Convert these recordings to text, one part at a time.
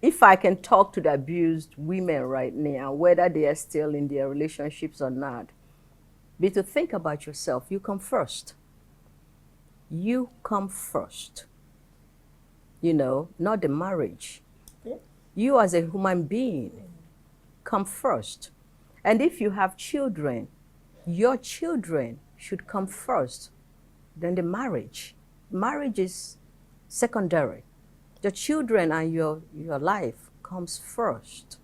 if I can talk to the abused women right now, whether they are still in their relationships or not, be to think about yourself. You come first. You come first. You know, not the marriage. You as a human being come first. And if you have children, your children should come first, then the marriage. Marriage is secondary. Your children and your life comes first.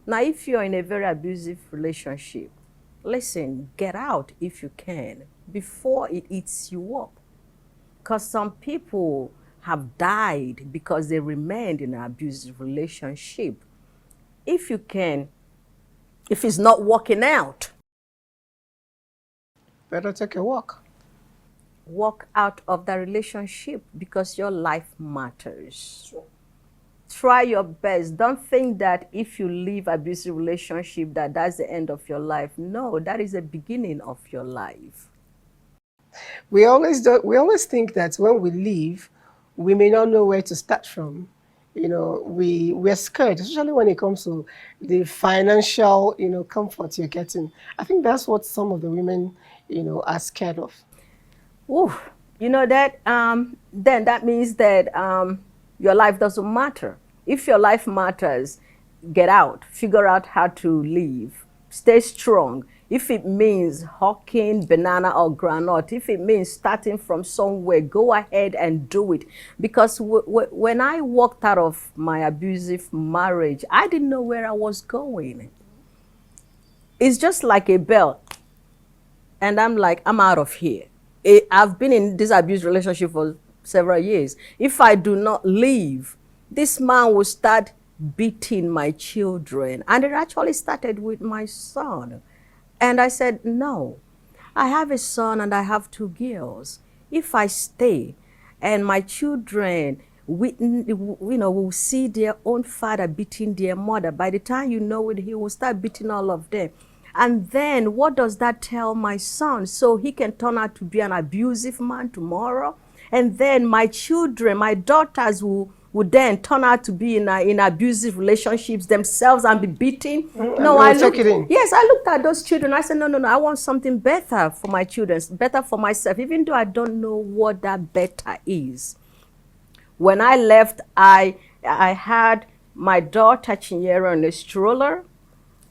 Now, if you're in a very abusive relationship, listen, get out if you can before it eats you up. Because some people have died because they remained in an abusive relationship. If you can, if it's not working out, better take a walk. Walk out of that relationship because your life matters. Sure. Try your best. Don't think that if you leave abusive relationship that that's the end of your life. No, that is the beginning of your life. We always think that when we leave, we may not know where to start from. You know, we're scared, especially when it comes to the financial, comfort you're getting. I think that's what some of the women, are scared of. Ooh, you know that then that means that your life doesn't matter. If your life matters, get out, figure out how to live, stay strong. If it means hawking banana or granite, if it means starting from somewhere, go ahead and do it. Because when I walked out of my abusive marriage, I didn't know where I was going. It's just like a bell. And I'm like, I'm out of here. I've been in this abuse relationship for several years. If I do not leave, this man will start beating my children. And it actually started with my son. And I said, no, I have a son and I have 2 girls. If I stay and my children, will see their own father beating their mother, by the time you know it, he will start beating all of them. And then what does that tell my son? So he can turn out to be an abusive man tomorrow. And then my children, my daughters would then turn out to be in abusive relationships themselves and be beaten. No, I looked, yes, I looked at those children. I said, no, I want something better for my children, better for myself, even though I don't know what that better is. When I left, I had my daughter Chinyere in a stroller.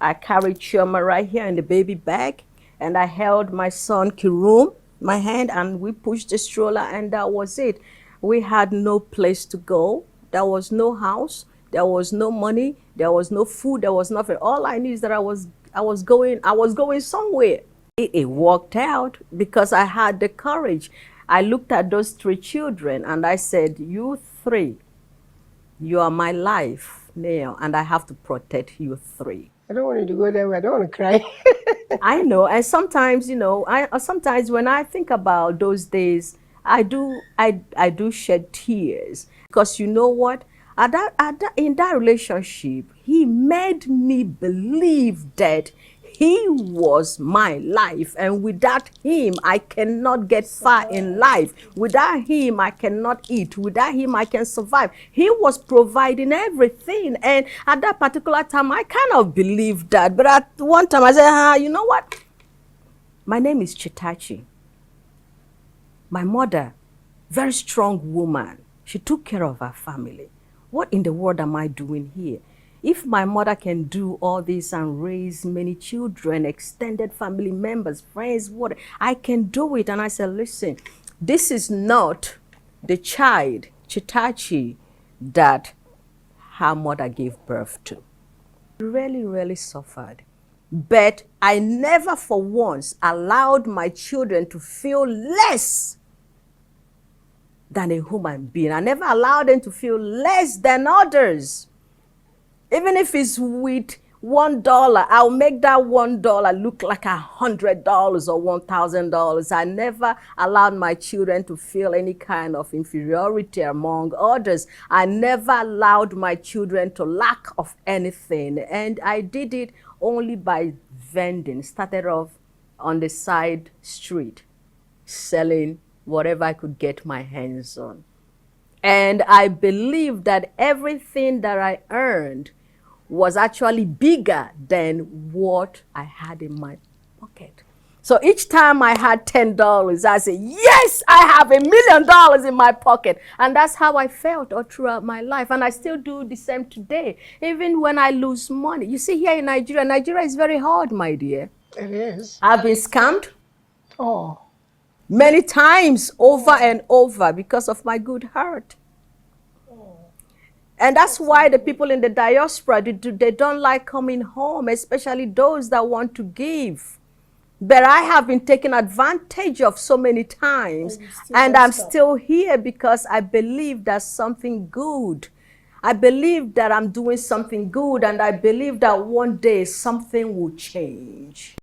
I carried Chioma right here in the baby bag, and I held my son Kirum, my hand, and we pushed the stroller, and that was it. We had no place to go. There was no house. There was no money. There was no food. There was nothing. All I knew is that I was going somewhere. It worked out because I had the courage. I looked at those 3 children and I said, you 3, you are my life now, and I have to protect you 3. I don't want you to go there. I don't want to cry. I know, and sometimes, sometimes when I think about those days, I do shed tears because you know what? In that relationship, he made me believe that he was my life, and without him, I cannot get far in life. Without him, I cannot eat. Without him, I can survive. He was providing everything, and at that particular time, I kind of believed that. But at one time, I said, you know what? My name is Chitachi. My mother, very strong woman. She took care of her family. What in the world am I doing here? If my mother can do all this and raise many children, extended family members, friends, what, I can do it. And I said, listen, this is not the child, Chitachi, that her mother gave birth to. Really, really suffered. But I never for once allowed my children to feel less than a human being. I never allowed them to feel less than others. Even if it's with $1, I'll make that $1 look like $100 or $1,000. I never allowed my children to feel any kind of inferiority among others. I never allowed my children to lack of anything. And I did it only by vending. Started off on the side street, selling whatever I could get my hands on. And I believe that everything that I earned was actually bigger than what I had in my pocket. So each time I had $10, I said, yes, I have $1,000,000 in my pocket. And that's how I felt all throughout my life. And I still do the same today, even when I lose money. You see, here in Nigeria, Nigeria is very hard, my dear. It is. I've been scammed Oh, many times over and over because of my good heart. And that's why the people in the diaspora, they don't like coming home, especially those that want to give. But I have been taken advantage of so many times, and I'm still here because I believe that's something good. I believe that I'm doing something good, and I believe that one day something will change.